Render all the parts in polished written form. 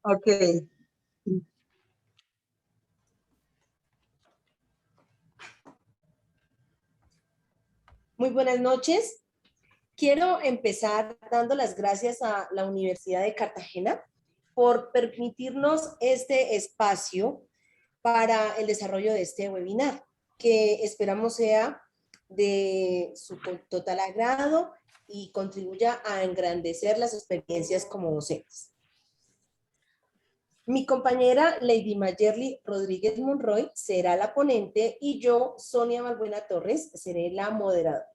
Ok. Muy buenas noches. Quiero empezar dando las gracias a la Universidad de Cartagena por permitirnos este espacio para el desarrollo de este webinar, que esperamos sea de su total agrado y contribuya a engrandecer las experiencias como docentes. Mi compañera Lady Mayerly Rodríguez Monroy será la ponente y yo, Sonia Balbuena Torres, seré la moderadora.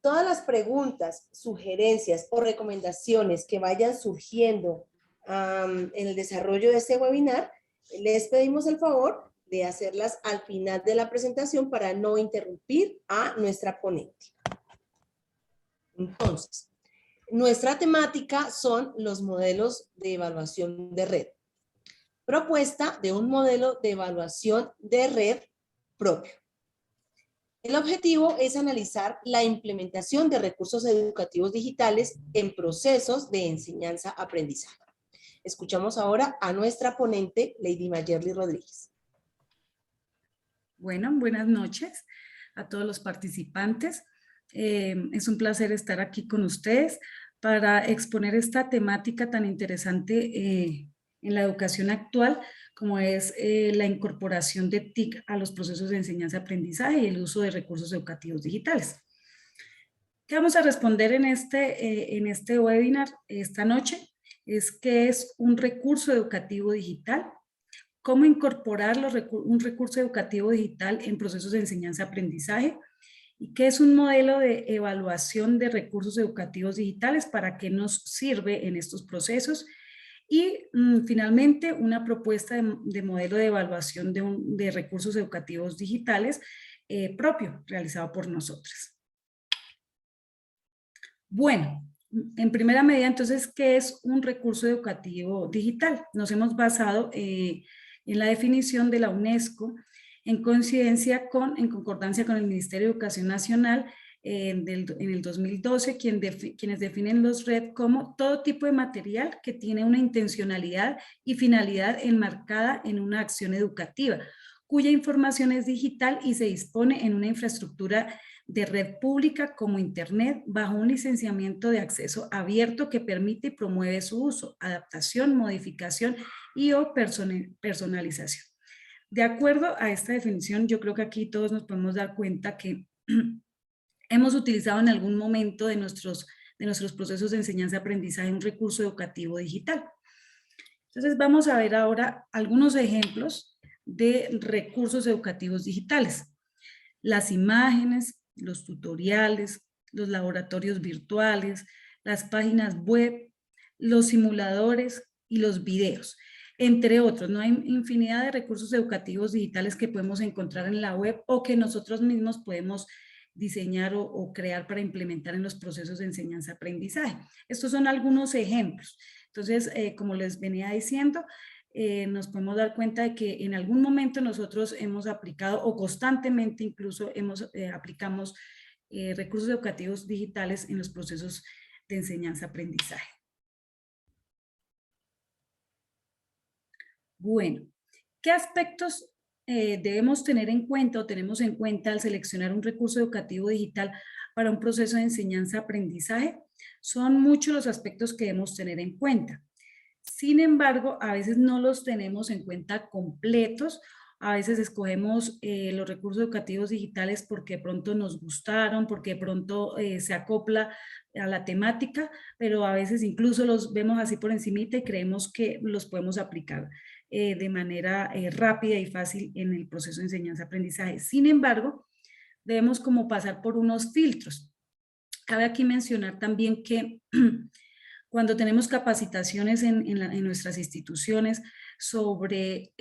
Todas las preguntas, sugerencias o recomendaciones que vayan surgiendo en el desarrollo de este webinar, les pedimos el favor de hacerlas al final de la presentación para no interrumpir a nuestra ponente. Entonces, nuestra temática son los modelos de evaluación de red. Propuesta de un modelo de evaluación de red propio. El objetivo es analizar la implementación de recursos educativos digitales en procesos de enseñanza-aprendizaje. Escuchamos ahora a nuestra ponente, Lady Mayerly Rodríguez. Bueno, buenas noches a todos los participantes. Es un placer estar aquí con ustedes para exponer esta temática tan interesante en la educación actual, como es la incorporación de TIC a los procesos de enseñanza-aprendizaje y el uso de recursos educativos digitales. ¿Qué vamos a responder en este webinar esta noche? ¿Qué es un recurso educativo digital? ¿Cómo incorporar un recurso educativo digital en procesos de enseñanza-aprendizaje? ¿Y qué es un modelo de evaluación de recursos educativos digitales? ¿Para qué nos sirve en estos procesos? Y finalmente, una propuesta de modelo de evaluación de recursos educativos digitales propio, realizado por nosotros. Bueno, en primera medida, entonces, ¿qué es un recurso educativo digital? Nos hemos basado en la definición de la UNESCO en concordancia con el Ministerio de Educación Nacional en el 2012, quienes definen los RED como todo tipo de material que tiene una intencionalidad y finalidad enmarcada en una acción educativa, cuya información es digital y se dispone en una infraestructura de red pública como Internet bajo un licenciamiento de acceso abierto que permite y promueve su uso, adaptación, modificación y o personalización. De acuerdo a esta definición, yo creo que aquí todos nos podemos dar cuenta que hemos utilizado en algún momento de nuestros procesos de enseñanza-aprendizaje un recurso educativo digital. Entonces vamos a ver ahora algunos ejemplos de recursos educativos digitales. Las imágenes, los tutoriales, los laboratorios virtuales, las páginas web, los simuladores y los videos, entre otros. No hay infinidad de recursos educativos digitales que podemos encontrar en la web o que nosotros mismos podemos diseñar o crear para implementar en los procesos de enseñanza-aprendizaje. Estos son algunos ejemplos. Entonces, como les venía diciendo, nos podemos dar cuenta de que en algún momento nosotros hemos aplicado o constantemente incluso aplicamos recursos educativos digitales en los procesos de enseñanza-aprendizaje. Bueno, ¿qué aspectos debemos tener en cuenta o tenemos en cuenta al seleccionar un recurso educativo digital para un proceso de enseñanza-aprendizaje? Son muchos los aspectos que debemos tener en cuenta. Sin embargo, a veces no los tenemos en cuenta completos, a veces escogemos los recursos educativos digitales porque de pronto nos gustaron, porque de pronto se acopla a la temática, pero a veces incluso los vemos así por encimita y creemos que los podemos aplicar de manera rápida y fácil en el proceso de enseñanza-aprendizaje. Sin embargo, debemos como pasar por unos filtros. Cabe aquí mencionar también que cuando tenemos capacitaciones en nuestras instituciones sobre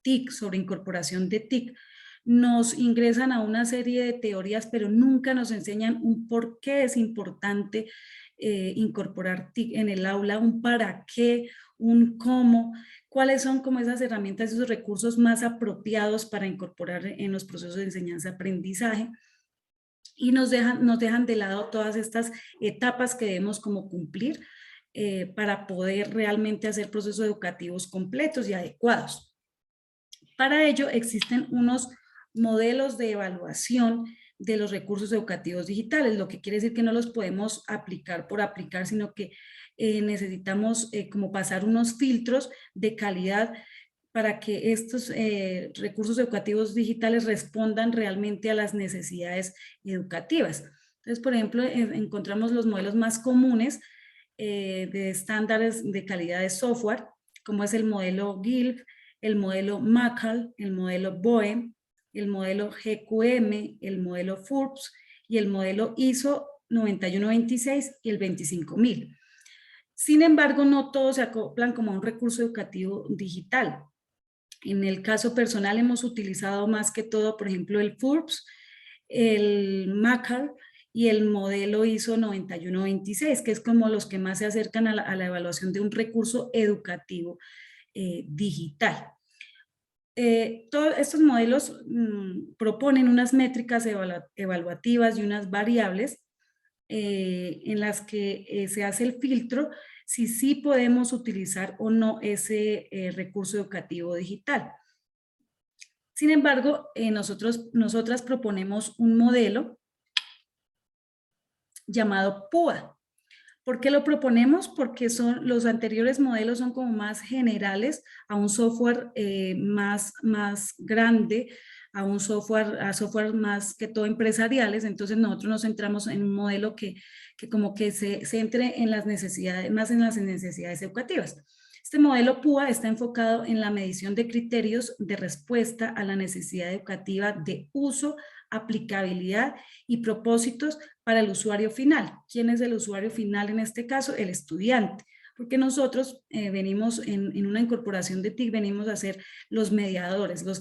TIC, sobre incorporación de TIC, nos ingresan a una serie de teorías, pero nunca nos enseñan un por qué es importante incorporar TIC en el aula, un para qué, un cómo, cuáles son como esas herramientas, esos recursos más apropiados para incorporar en los procesos de enseñanza-aprendizaje. Y nos dejan de lado todas estas etapas que debemos como cumplir para poder realmente hacer procesos educativos completos y adecuados. Para ello existen unos modelos de evaluación de los recursos educativos digitales, lo que quiere decir que no los podemos aplicar por aplicar, sino que necesitamos como pasar unos filtros de calidad para que estos recursos educativos digitales respondan realmente a las necesidades educativas. Entonces, por ejemplo, encontramos los modelos más comunes de estándares de calidad de software, como es el modelo GILF, el modelo MACAL, el modelo BOEM, el modelo GQM, el modelo FURBS y el modelo ISO 9126 y el 25000. Sin embargo, no todos se acoplan como a un recurso educativo digital. En el caso personal hemos utilizado más que todo, por ejemplo, el FURBS, el MACAL y el modelo ISO 9126, que es como los que más se acercan a la evaluación de un recurso educativo digital. Todos estos modelos proponen unas métricas evaluativas y unas variables en las que se hace el filtro si sí podemos utilizar o no ese recurso educativo digital. Sin embargo, nosotras proponemos un modelo llamado PUA. ¿Por qué lo proponemos? Porque los anteriores modelos son como más generales a un software más grande, a software más que todo empresariales. Entonces nosotros nos centramos en un modelo que como que se centre en las necesidades, más en las necesidades educativas. Este modelo PUA está enfocado en la medición de criterios de respuesta a la necesidad educativa de uso, aplicabilidad y propósitos para el usuario final. ¿Quién es el usuario final en este caso? El estudiante. Porque nosotros venimos en una incorporación de TIC, venimos a ser los mediadores, los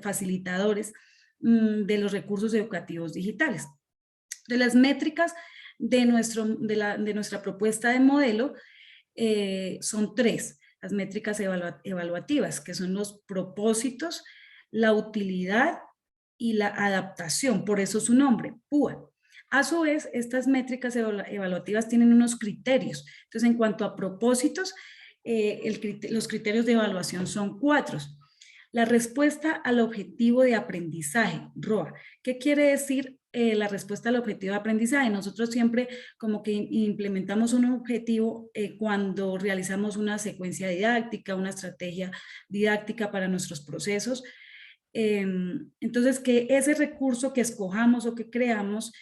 facilitadores de los recursos educativos digitales. De las métricas de nuestra propuesta de modelo son tres, las métricas evaluativas, que son los propósitos, la utilidad y la adaptación, por eso su nombre, PUA. A su vez, estas métricas evaluativas tienen unos criterios. Entonces, en cuanto a propósitos, los criterios de evaluación son 4. La respuesta al objetivo de aprendizaje, ROA. ¿Qué quiere decir la respuesta al objetivo de aprendizaje? Nosotros siempre como que implementamos un objetivo cuando realizamos una secuencia didáctica, una estrategia didáctica para nuestros procesos. Entonces, que ese recurso que escojamos o que creamos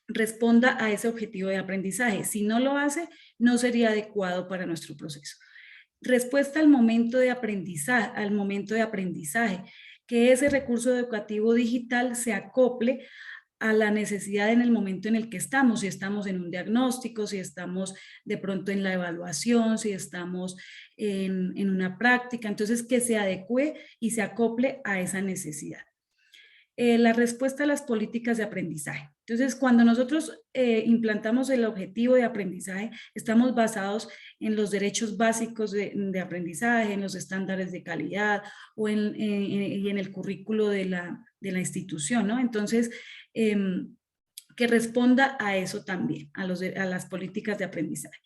responda a ese objetivo de aprendizaje. Si no lo hace, no sería adecuado para nuestro proceso. Respuesta al momento de aprendizaje, que ese recurso educativo digital se acople a la necesidad en el momento en el que estamos, si estamos en un diagnóstico, si estamos de pronto en la evaluación, si estamos en una práctica, entonces que se adecue y se acople a esa necesidad. La respuesta a las políticas de aprendizaje. Entonces, cuando nosotros implantamos el objetivo de aprendizaje, estamos basados en los derechos básicos de aprendizaje, en los estándares de calidad o y en el currículo de la institución, ¿no? Entonces, que responda a eso también, a las políticas de aprendizaje.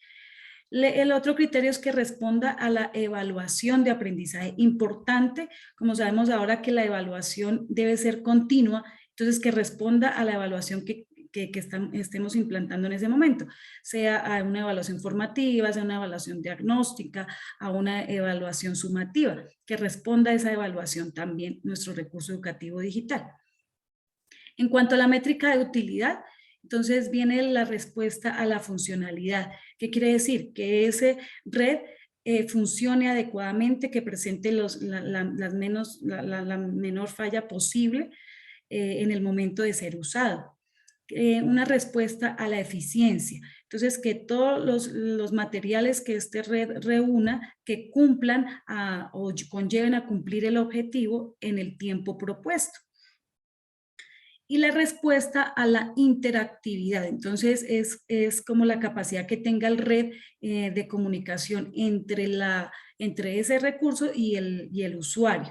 El otro criterio es que responda a la evaluación de aprendizaje. Importante, como sabemos ahora que la evaluación debe ser continua, entonces que responda a la evaluación que estemos implantando en ese momento, sea a una evaluación formativa, sea una evaluación diagnóstica, a una evaluación sumativa, que responda a esa evaluación también nuestro recurso educativo digital. En cuanto a la métrica de utilidad, entonces viene la respuesta a la funcionalidad. ¿Qué quiere decir? Que ese red funcione adecuadamente, que presente la menor falla posible en el momento de ser usado. Una respuesta a la eficiencia. Entonces, que todos los materiales que esta red reúna, que cumplan o conlleven a cumplir el objetivo en el tiempo propuesto. Y la respuesta a la interactividad. Entonces, es como la capacidad que tenga el red de comunicación entre ese recurso y el usuario.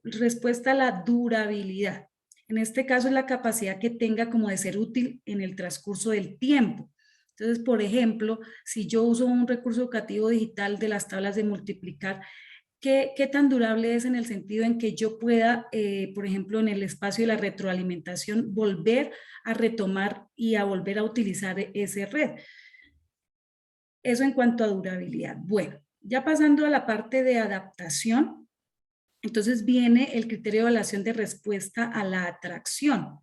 Respuesta a la durabilidad. En este caso, es la capacidad que tenga como de ser útil en el transcurso del tiempo. Entonces, por ejemplo, si yo uso un recurso educativo digital de las tablas de multiplicar, ¿qué tan durable es en el sentido en que yo pueda, por ejemplo, en el espacio de la retroalimentación, volver a retomar y a volver a utilizar ese red? Eso en cuanto a durabilidad. Bueno, ya pasando a la parte de adaptación, entonces viene el criterio de evaluación de respuesta a la atracción.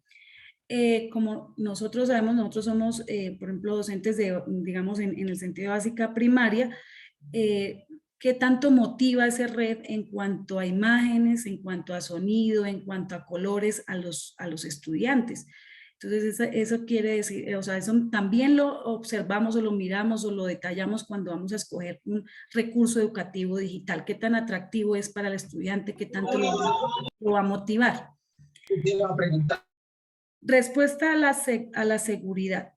Como nosotros sabemos, nosotros somos, por ejemplo, docentes de, digamos, en el sentido de básica primaria, ¿qué tanto motiva esa red en cuanto a imágenes, en cuanto a sonido, en cuanto a colores a los estudiantes? Entonces, eso quiere decir, o sea, eso también lo observamos o lo miramos o lo detallamos cuando vamos a escoger un recurso educativo digital. ¿Qué tan atractivo es para el estudiante? ¿Qué tanto lo va a motivar? Respuesta a la seguridad.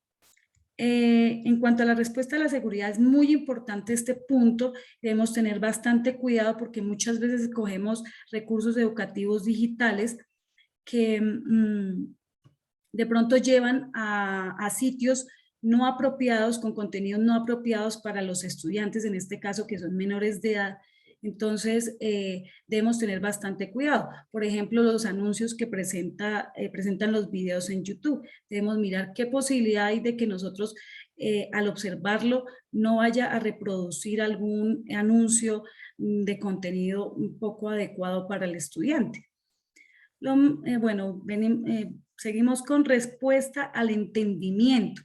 En cuanto a la respuesta a la seguridad, es muy importante este punto. Debemos tener bastante cuidado porque muchas veces escogemos recursos educativos digitales que de pronto llevan a sitios no apropiados, con contenidos no apropiados para los estudiantes, en este caso que son menores de edad. Entonces, debemos tener bastante cuidado. Por ejemplo, los anuncios que presentan los videos en YouTube. Debemos mirar qué posibilidad hay de que nosotros, al observarlo, no vaya a reproducir algún anuncio de contenido un poco adecuado para el estudiante. Bueno, seguimos con respuesta al entendimiento.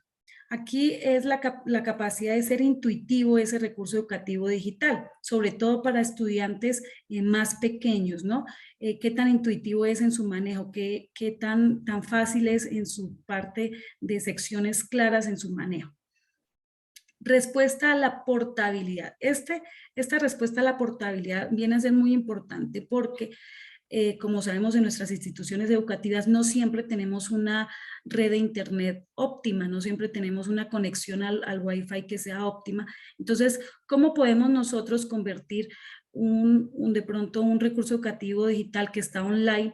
Aquí es la capacidad de ser intuitivo ese recurso educativo digital, sobre todo para estudiantes más pequeños, ¿no? ¿Qué tan intuitivo es en su manejo? ¿Qué tan fácil es en su parte de secciones claras en su manejo? Respuesta a la portabilidad. Esta respuesta a la portabilidad viene a ser muy importante porque como sabemos, en nuestras instituciones educativas no siempre tenemos una red de internet óptima, no siempre tenemos una conexión al Wi-Fi que sea óptima. Entonces, ¿cómo podemos nosotros convertir de pronto un recurso educativo digital que está online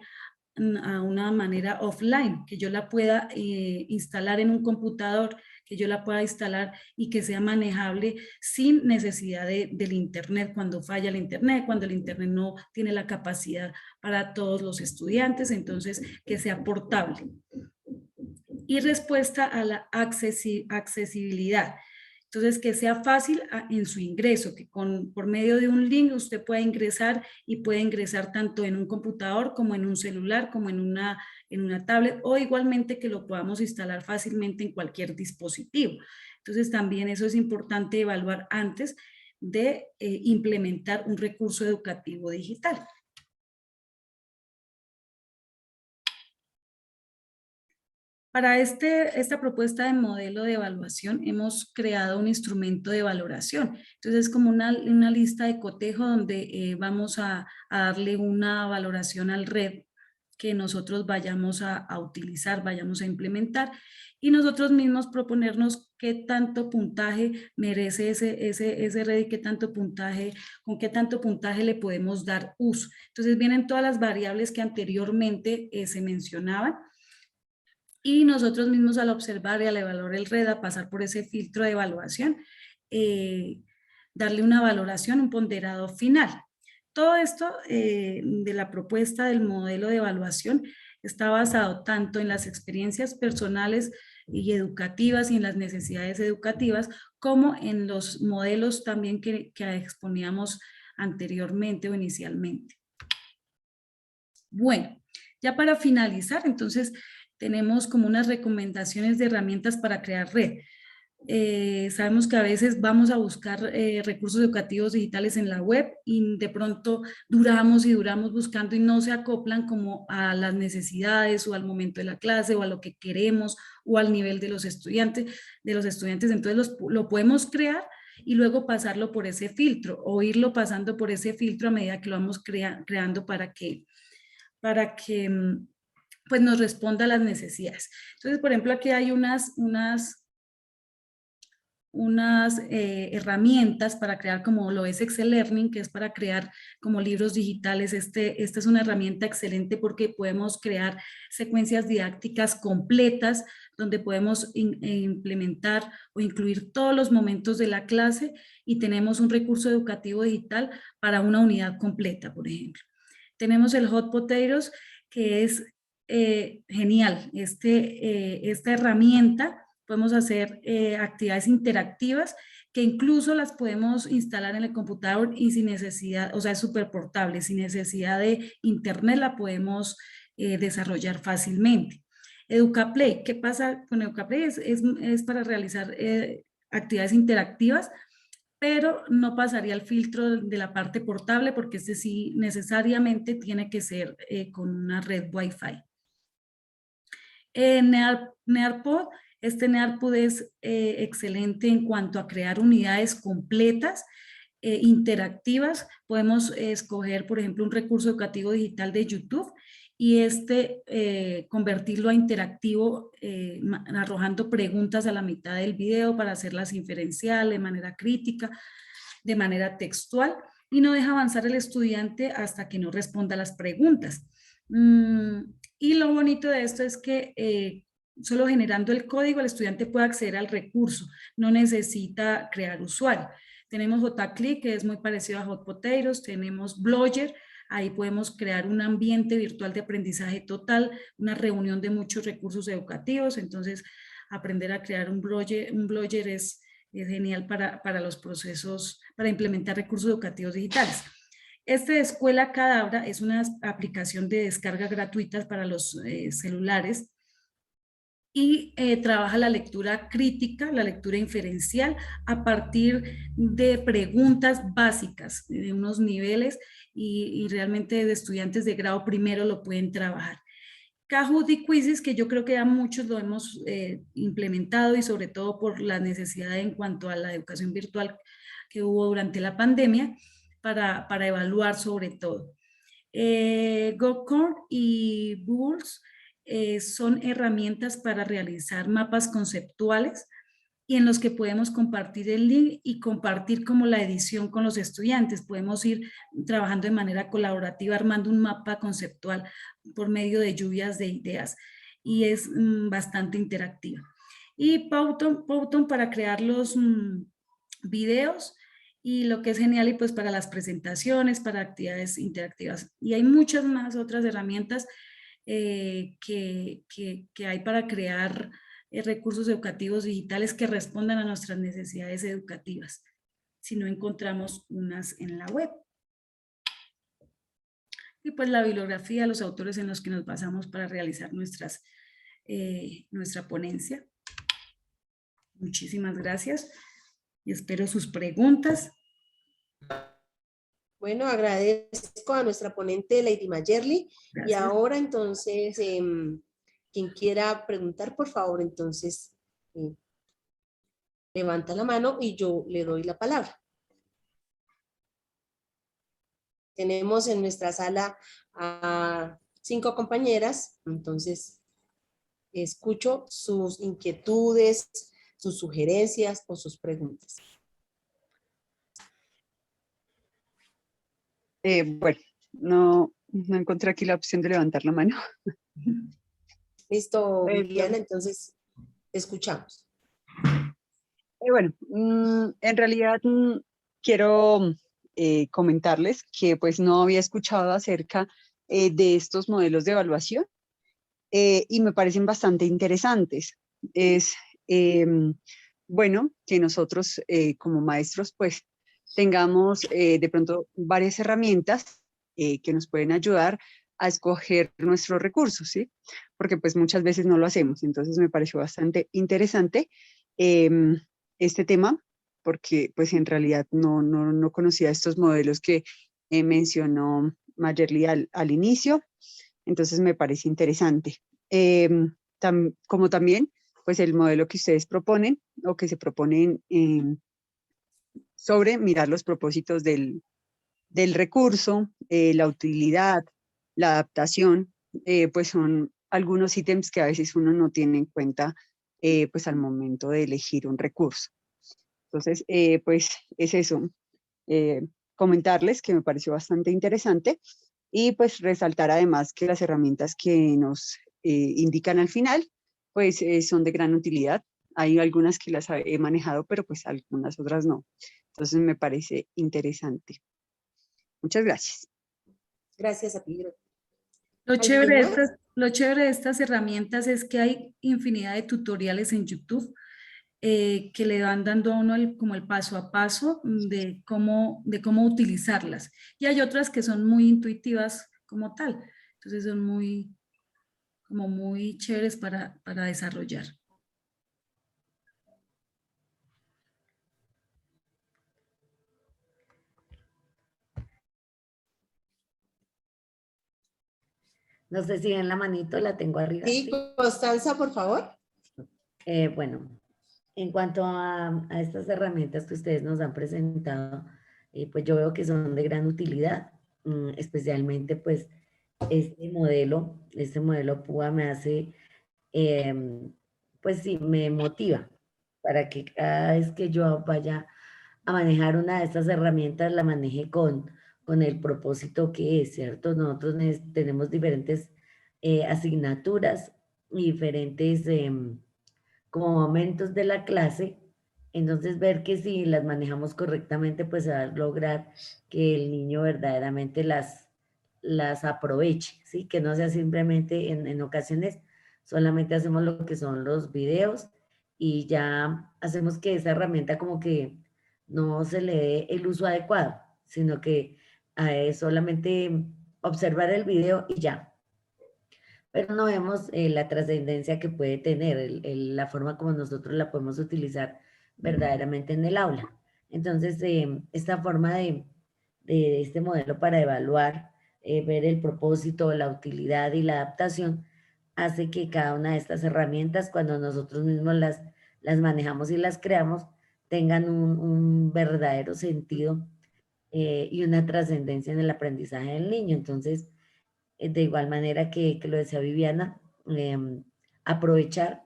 a una manera offline, que yo la pueda instalar en un computador, que yo la pueda instalar y que sea manejable sin necesidad del internet, cuando falla el internet, cuando el internet no tiene la capacidad para todos los estudiantes, entonces que sea portable. Y respuesta a la accesibilidad. Entonces, que sea fácil en su ingreso, que por medio de un link usted pueda ingresar y puede ingresar tanto en un computador como en un celular, como en una tablet, o igualmente que lo podamos instalar fácilmente en cualquier dispositivo. Entonces, también eso es importante evaluar antes de implementar un recurso educativo digital. Para esta propuesta de modelo de evaluación hemos creado un instrumento de valoración. Entonces es como una lista de cotejo donde vamos a darle una valoración al red que nosotros vayamos a utilizar, vayamos a implementar y nosotros mismos proponernos qué tanto puntaje merece ese red y qué tanto puntaje, con qué tanto puntaje le podemos dar uso. Entonces vienen todas las variables que anteriormente se mencionaban. Y nosotros mismos al observar y al evaluar el red, a pasar por ese filtro de evaluación, darle una valoración, un ponderado final. Todo esto de la propuesta del modelo de evaluación está basado tanto en las experiencias personales y educativas y en las necesidades educativas, como en los modelos también que exponíamos anteriormente o inicialmente. Bueno, ya para finalizar, entonces, tenemos como unas recomendaciones de herramientas para crear red. Sabemos que a veces vamos a buscar recursos educativos digitales en la web y de pronto duramos y duramos buscando y no se acoplan como a las necesidades o al momento de la clase o a lo que queremos o al nivel de los estudiantes. Entonces lo podemos crear y luego pasarlo por ese filtro o irlo pasando por ese filtro a medida que lo vamos creando para que pues nos responda a las necesidades. Entonces, por ejemplo, aquí hay unas unas herramientas para crear como lo es Excel Learning, que es para crear como libros digitales. Esta es una herramienta excelente porque podemos crear secuencias didácticas completas donde podemos implementar o incluir todos los momentos de la clase y tenemos un recurso educativo digital para una unidad completa, por ejemplo. Tenemos el Hot Potatoes, que es genial. Esta herramienta podemos hacer actividades interactivas que incluso las podemos instalar en el computador y sin necesidad, o sea, es súper portable, sin necesidad de internet la podemos desarrollar fácilmente. EducaPlay, ¿qué pasa con EducaPlay? Es para realizar actividades interactivas, pero no pasaría el filtro de la parte portable porque este sí necesariamente tiene que ser con una red Wi-Fi. Nearpod, Nearpod es excelente en cuanto a crear unidades completas, interactivas. Podemos escoger, por ejemplo, un recurso educativo digital de YouTube y convertirlo a interactivo, arrojando preguntas a la mitad del video para hacerlas inferencial, de manera crítica, de manera textual, y no deja avanzar el estudiante hasta que no responda las preguntas. Y lo bonito de esto es que solo generando el código el estudiante puede acceder al recurso, no necesita crear usuario. Tenemos JClick, que es muy parecido a Hot Potatoes, tenemos Blogger, ahí podemos crear un ambiente virtual de aprendizaje total, una reunión de muchos recursos educativos, entonces aprender a crear un Blogger es genial para los procesos, para implementar recursos educativos digitales. De Escuela Cadabra es una aplicación de descarga gratuita para los celulares y trabaja la lectura crítica, la lectura inferencial a partir de preguntas básicas, de unos niveles y realmente de estudiantes de grado primero lo pueden trabajar. Kahoot y Quizzes, que yo creo que ya muchos lo hemos implementado y sobre todo por la necesidad en cuanto a la educación virtual que hubo durante la pandemia para evaluar sobre todo. Gocon y Bulls son herramientas para realizar mapas conceptuales y en los que podemos compartir el link y compartir como la edición con los estudiantes. Podemos ir trabajando de manera colaborativa, armando un mapa conceptual por medio de lluvias de ideas y es bastante interactiva. Y Powtoon para crear los videos y lo que es genial y pues para las presentaciones, para actividades interactivas. Y hay muchas más otras herramientas que hay para crear recursos educativos digitales que respondan a nuestras necesidades educativas, si no encontramos unas en la web. Y pues la bibliografía, los autores en los que nos basamos para realizar nuestra ponencia. Muchísimas gracias y espero sus preguntas. Bueno, agradezco a nuestra ponente Lady Mayerly. Gracias. Y ahora entonces, quien quiera preguntar, por favor, entonces levanta la mano y yo le doy la palabra. Tenemos en nuestra sala a 5 compañeras, entonces escucho sus inquietudes, sus sugerencias o sus preguntas. Bueno, no encontré aquí la opción de levantar la mano. Listo, Viviana, entonces escuchamos. Bueno, en realidad quiero comentarles que pues no había escuchado acerca de estos modelos de evaluación y me parecen bastante interesantes. Es bueno que nosotros como maestros pues tengamos de pronto varias herramientas que nos pueden ayudar a escoger nuestros recursos, ¿sí? Porque pues muchas veces no lo hacemos, entonces me pareció bastante interesante este tema, porque pues en realidad no conocía estos modelos que mencionó Mayerly al inicio, entonces me parece interesante. Como también pues el modelo que ustedes proponen o que se proponen sobre mirar los propósitos del recurso, la utilidad, la adaptación, pues son algunos ítems que a veces uno no tiene en cuenta pues al momento de elegir un recurso. Entonces, pues es eso, comentarles que me pareció bastante interesante y pues resaltar además que las herramientas que nos indican al final, pues son de gran utilidad. Hay algunas que las he manejado, pero pues algunas otras no. Entonces me parece interesante. Muchas gracias. Gracias a ti. Lo ¿Alguien chévere de más? lo chévere de estas herramientas es que hay infinidad de tutoriales en YouTube que le van dando a uno como el paso a paso de cómo utilizarlas. Y hay otras que son muy intuitivas como tal. Entonces son como muy chéveres para desarrollar. No sé si ven la manito, la tengo arriba. Sí, Constanza, por favor. Bueno, en cuanto a estas herramientas que ustedes nos han presentado, pues yo veo que son de gran utilidad, especialmente pues este modelo PUA me hace, pues sí, me motiva para que cada vez que yo vaya a manejar una de estas herramientas, la maneje con el propósito que es, ¿cierto? Nosotros tenemos diferentes asignaturas y diferentes como momentos de la clase, entonces ver que si las manejamos correctamente, pues se va a lograr que el niño verdaderamente las aproveche, ¿sí? Que no sea simplemente en ocasiones solamente hacemos lo que son los videos y ya hacemos que esa herramienta como que no se le dé el uso adecuado, sino que solamente observar el video y ya, pero no vemos la trascendencia que puede tener, la forma como nosotros la podemos utilizar verdaderamente en el aula. Entonces, esta forma de este modelo para evaluar, ver el propósito, la utilidad y la adaptación, hace que cada una de estas herramientas, cuando nosotros mismos las manejamos y las creamos, tengan un verdadero sentido y una trascendencia en el aprendizaje del niño. Entonces, de igual manera que lo decía Viviana, aprovechar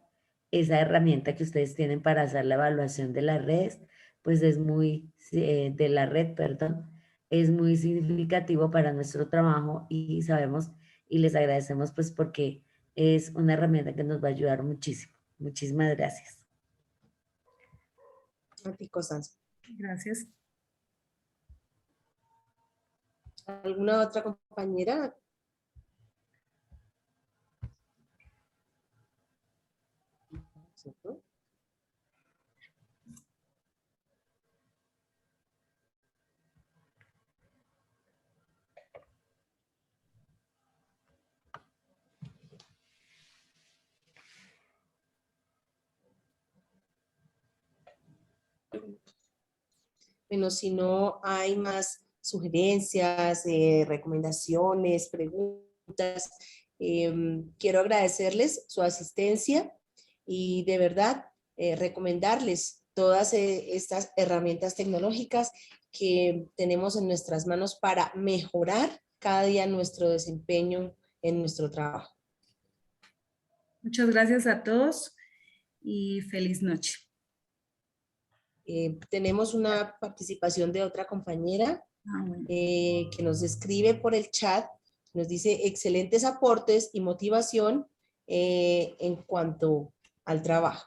esa herramienta que ustedes tienen para hacer la evaluación de las redes, pues es muy, de la red, perdón, es muy significativo para nuestro trabajo y sabemos y les agradecemos pues porque es una herramienta que nos va a ayudar muchísimo. Muchísimas gracias. A ti, Constanza. Gracias. ¿Alguna otra compañera? ¿Cierto? Bueno, si no hay más sugerencias, recomendaciones, preguntas, quiero agradecerles su asistencia y de verdad recomendarles todas estas herramientas tecnológicas que tenemos en nuestras manos para mejorar cada día nuestro desempeño en nuestro trabajo. Muchas gracias a todos y feliz noche. Tenemos una participación de otra compañera Bueno. que nos escribe por el chat, nos dice excelentes aportes y motivación en cuanto al trabajo.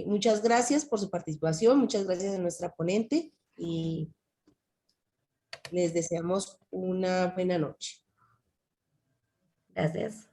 Muchas gracias por su participación, muchas gracias a nuestra ponente y les deseamos una buena noche. Gracias.